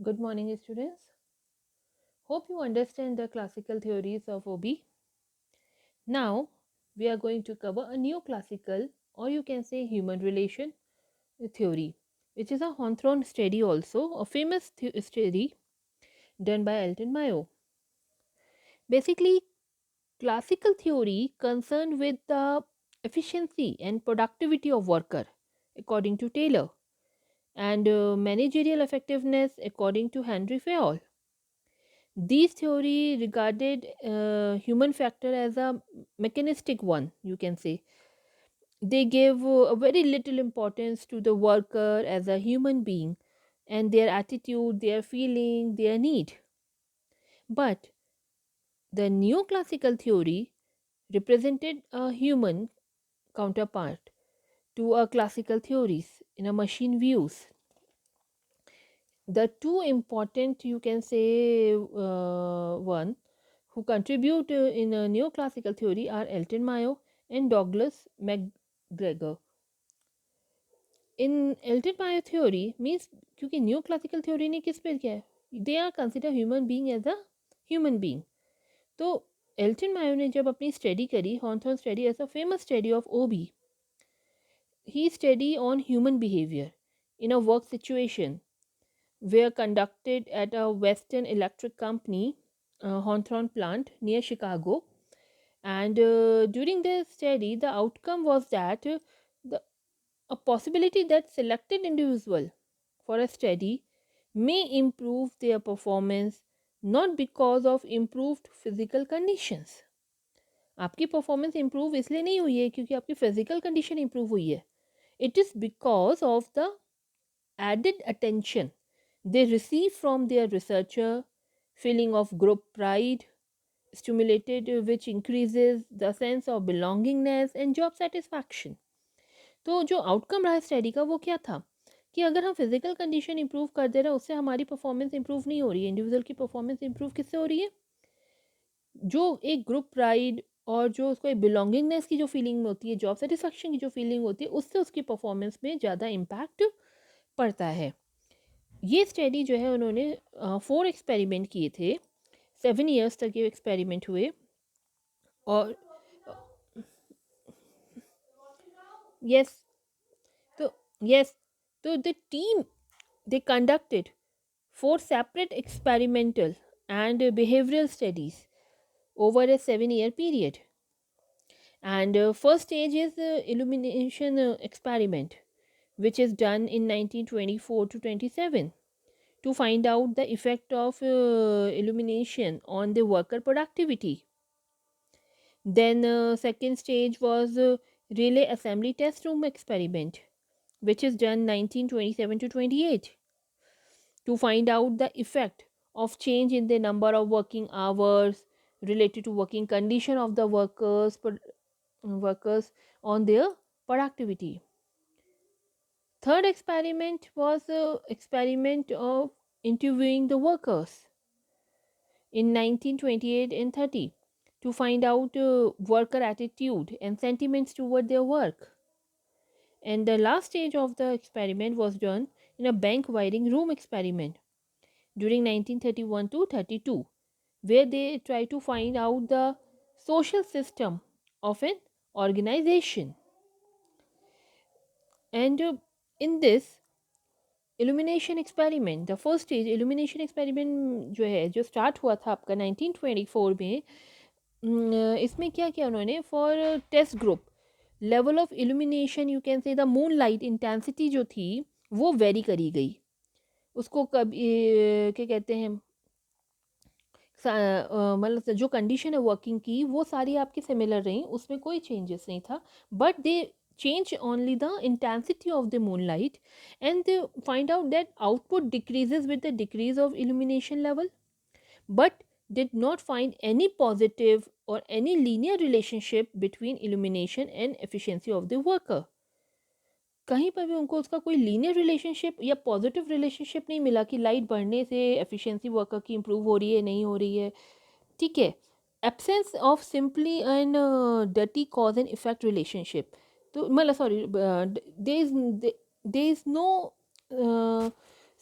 Good morning, students. Hope you understand the classical theories of OB. Now, we are going to cover a new classical, or you can say human relation theory, which is a Hawthorne study also, a famous study done by Elton Mayo. Basically, classical theory concerned with the efficiency and productivity of worker, according to Taylor, and managerial effectiveness, according to Henry Fayol. These theory regarded human factor as a mechanistic one, you can say. They gave a very little importance to the worker as a human being and their attitude, their feeling, their need. But the neoclassical theory represented a human counterpart to a classical theories in a machine views. The two important, you can say, one who contribute in a neoclassical theory are Elton Mayo and Douglas MacGregor. In Elton Mayo theory means क्योंकि neoclassical theory ने किस पे किया है, they are consider human being as a human being. तो Elton Mayo ने जब अपनी स्टडी करी, Hawthorne study as a famous study of OB, he study on human behaviour in a work situation were conducted at a Western Electric Company Hawthorne plant near Chicago. And during the study, the outcome was that the, a possibility that selected individual for a study may improve their performance not because of improved physical conditions. आपकी performance improve इसलिए नहीं हुई है क्योंकि आपकी physical condition improve हुई है. It is because of the added attention they receive from their researcher, feeling of group pride stimulated, which increases the sense of belongingness and job satisfaction. तो जो आउटकम रहा स्टडी का वो क्या था कि अगर हम फिजिकल कंडीशन इंप्रूव कर दे रहे हैं उससे हमारी परफॉर्मेंस इंप्रूव नहीं हो रही है. इंडिविजुअल की परफॉर्मेंस इंप्रूव किससे हो रही है? जो एक ग्रुप प्राइड और जो उसको बिलोंगिंगनेस की जो फीलिंग होती है, जॉब सेटिस्फैक्शन की जो फीलिंग होती है, उससे उसकी परफॉर्मेंस में ज़्यादा इम्पैक्ट पड़ता है. ये स्टडी जो है उन्होंने 4 एक्सपेरिमेंट किए थे. 7 ईयर्स तक ये एक्सपेरिमेंट हुए. और यस तो यस तो the team they conducted 4 separate experimental and behavioral studies over a 7-year period. And first stage is illumination experiment, which is done in 1924 to 27 to find out the effect of illumination on the worker productivity. Then second stage was relay assembly test room experiment, which is done 1927 to 28 to find out the effect of change in the number of working hours related to working condition of the workers on their productivity. Third experiment was experiment of interviewing the workers in 1928 and 30 to find out worker attitude and sentiments toward their work. And the last stage of the experiment was done in a bank wiring room experiment during 1931 to 32, where they try to find out the social system of an organization. And in this illumination experiment, the first stage illumination experiment जो है जो start हुआ था आपका 1924 में, इसमें क्या किया उन्होंने for test group level of illumination, you can say the moon light intensity जो थी वो वेरी करी गई. उसको कभी क्या कहते हैं, मतलब जो कंडीशन है वर्किंग की वो सारी आपकी सिमिलर रही, उसमें कोई चेंजेस नहीं था. But they change only the intensity of the moonlight, and they find out that output decreases with the decrease of illumination level, but did not find any positive or any linear relationship between illumination and efficiency of the worker. कहीं पर भी उनको उसका कोई linear relationship या positive relationship नहीं मिला कि लाइट बढ़ने से एफिशिएंसी वर्कर की इम्प्रूव हो रही है नहीं हो रही है. ठीक है. Absence of simply and dirty cause and effect relationship. तो मतलब sorry, they is no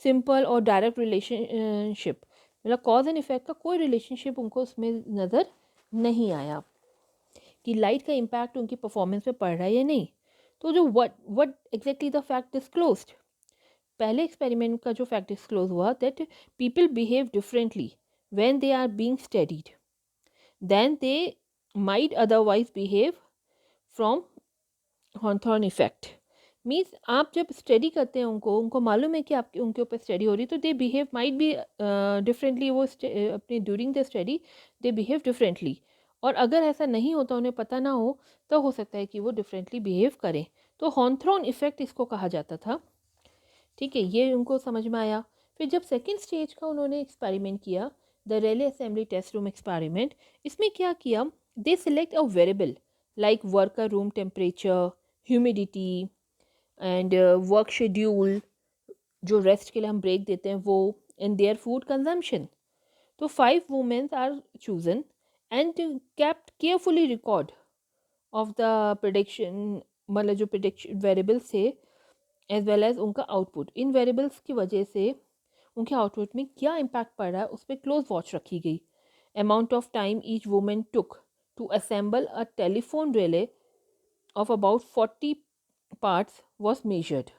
simple और डायरेक्ट रिलेशनशिप, मतलब कॉज एंड इफेक्ट का कोई रिलेशनशिप उनको उसमें नज़र नहीं आया कि लाइट का इम्पैक्ट उनकी परफॉर्मेंस पे पड़ रहा है या नहीं। तो जो what exactly the fact disclosed, पहले एक्सपेरिमेंट का जो फैक्ट डिस्क्लोज हुआ that people behave differently when they are being studied than they might otherwise behave from Hawthorne effect. Means आप जब स्टडी करते हैं उनको मालूम है कि आपके उनके ऊपर स्टडी हो रही, तो they behave might be differently, वो अपने during the study they behave differently. और अगर ऐसा नहीं होता, उन्हें पता ना हो, तो हो सकता है कि वो डिफरेंटली बिहेव करें। तो हॉथॉर्न इफेक्ट इसको कहा जाता था। ठीक है, ये उनको समझ में आया। फिर जब सेकेंड स्टेज का उन्होंने एक्सपेरिमेंट किया, the relay assembly test room experiment, इसमें क्या किया, they select a variable like worker room temperature, humidity and work schedule, जो रेस्ट के लिए हम ब्रेक देते हैं वो, एंड देयर फूड कंजम्पशन। तो 5 womens are chosen and kept carefully record of the prediction, मतलब जो प्रिडिक्शन वेरिएबल्स थे एज वेल एज उनका आउटपुट। इन वेरिएबल्स की वजह से उनके आउटपुट में क्या इम्पैक्ट पड़ रहा है उस पर क्लोज वॉच रखी गई। Amount of time each women took to assemble a telephone relay of about 40 parts was measured,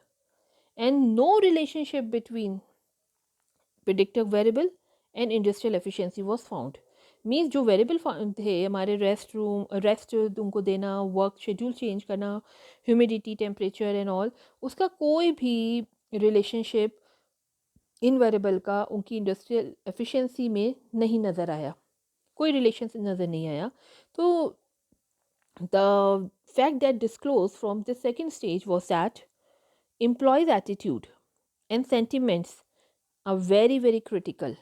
and no relationship between predictive variable and industrial efficiency was found. Means जो variable थे हमारे rest उनको देना, work schedule change करना, humidity, temperature and all, उसका कोई भी relationship in variable का उनकी इंडस्ट्रियल एफिशिएंसी में नहीं नज़र आया, कोई रिलेशन नज़र नहीं आया। तो the fact that disclosed from the second stage was that employees' attitude and sentiments are very, very critical,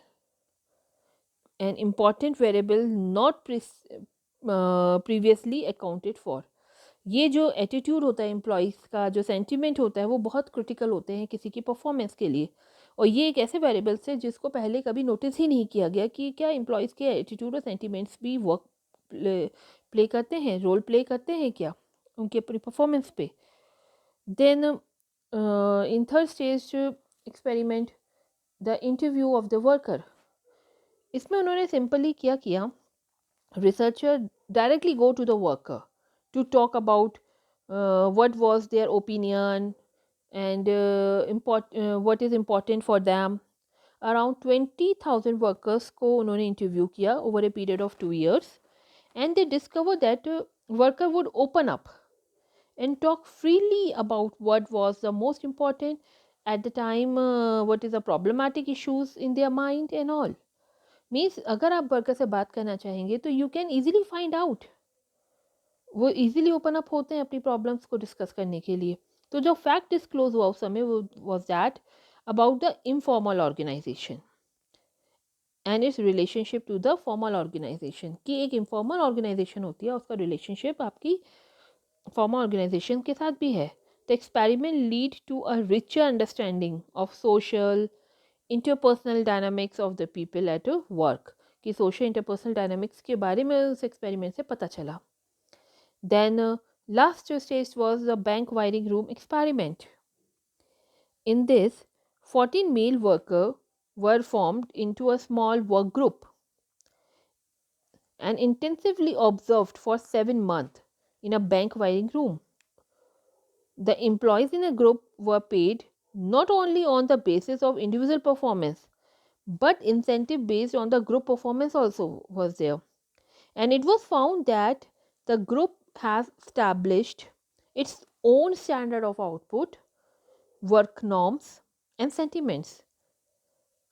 an important variable not previously accounted for. ये जो एटीट्यूड होता है एम्प्लॉयज़ का, जो सेंटिमेंट होता है, वो बहुत क्रिटिकल होते हैं किसी की परफॉर्मेंस के लिए। और ये एक ऐसे वेरिएबल्स है जिसको पहले कभी नोटिस ही नहीं किया गया कि क्या एम्प्लॉयज़ के एटीट्यूड और सेंटिमेंट्स भी वर्क प्ले करते हैं, रोल प्ले करते हैं क्या उनके अपनी परफॉर्मेंस पे। Then in third stage experiment, the interview of the worker, इसमें उन्होंने सिंपली क्या किया, researcher directly go to the worker to talk about what was their opinion and what is important for them. Around 20,000 workers को उन्होंने interview किया over a period of 2 years, and they discovered that worker would open up and talk freely about what was the most important at the time, what is the problematic issues in their mind and all. Means अगर आप worker से बात करना चाहेंगे तो you can easily find out, वो easily open up होते हैं अपनी प्रॉब्लम्स को डिस्कस करने के लिए। तो जो फैक्ट डिस्क्लोज हुआ उस समय वो was that about the informal organisation and its relationship to the formal organisation, कि एक इनफॉर्मल ऑर्गेनाइजेशन होती है उसका रिलेशनशिप आपकी फॉर्मल ऑर्गेनाइजेशन के साथ भी है। The experiment lead to a richer understanding of social interpersonal dynamics of the people at work, कि सोशल इंटरपर्सनल डायनामिक्स के बारे में उस एक्सपेरिमेंट से पता चला। Then last stage was the bank wiring room experiment. In this 14 male worker were formed into a small work group and intensively observed for 7 months in a bank wiring room. The employees in a group were paid not only on the basis of individual performance, but incentive based on the group performance also was there. And it was found that the group has established its own standard of output, work norms and sentiments.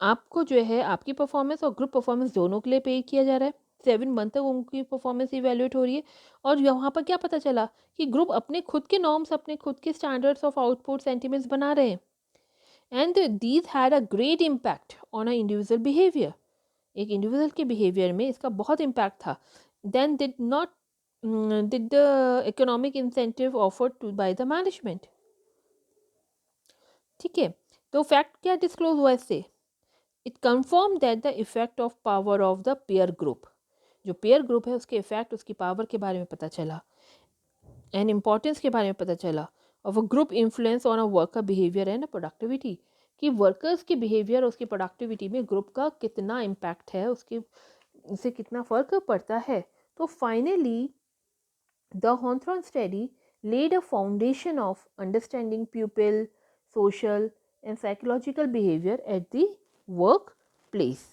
आपको जो है आपकी performance और group performance दोनों के लिए पे किया जा रहा है। 7 मंथ तक उनकी परफॉर्मेंस इवेल्युएट हो रही है। और वहाँ पर क्या पता चला कि ग्रुप अपने खुद के नॉर्म्स, अपने खुद के स्टैंडर्ड्स ऑफ आउटपुट सेंटिमेंट्स बना रहे हैं। And these had a great impact on a individual behaviour, एक इंडिविजुअल के बिहेवियर में इसका बहुत इम्पैक्ट था। Then did the economic incentive offered to by the management. ठीक है, तो फैक्ट क्या डिस्क्लोज हुआ इससे, it confirm that the effect of power of the pair group, जो पेयर ग्रुप है उसके इफेक्ट, उसकी पावर के बारे में पता चला एंड इम्पॉर्टेंस के बारे में पता चला of a group influence on a worker behaviour and productivity, कि वर्कर्स के बिहेवियर, उसकी प्रोडक्टिविटी में ग्रुप का कितना इम्पैक्ट है, उसके से कितना फ़र्क पड़ता है। तो finally the Hawthorne study laid a foundation of understanding pupil, social, and psychological behavior at the workplace.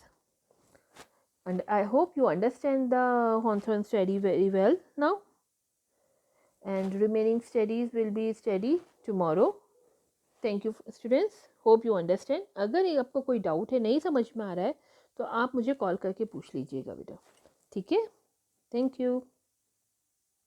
And I hope you understand the Hawthorne study very well now. And remaining studies will be study tomorrow. Thank you students. Hope you understand. अगर ये आपको कोई doubt है, नहीं समझ में आ रहा है, तो आप मुझे कॉल करके पूछ लीजिएगा बेटा, ठीक है? Thank you.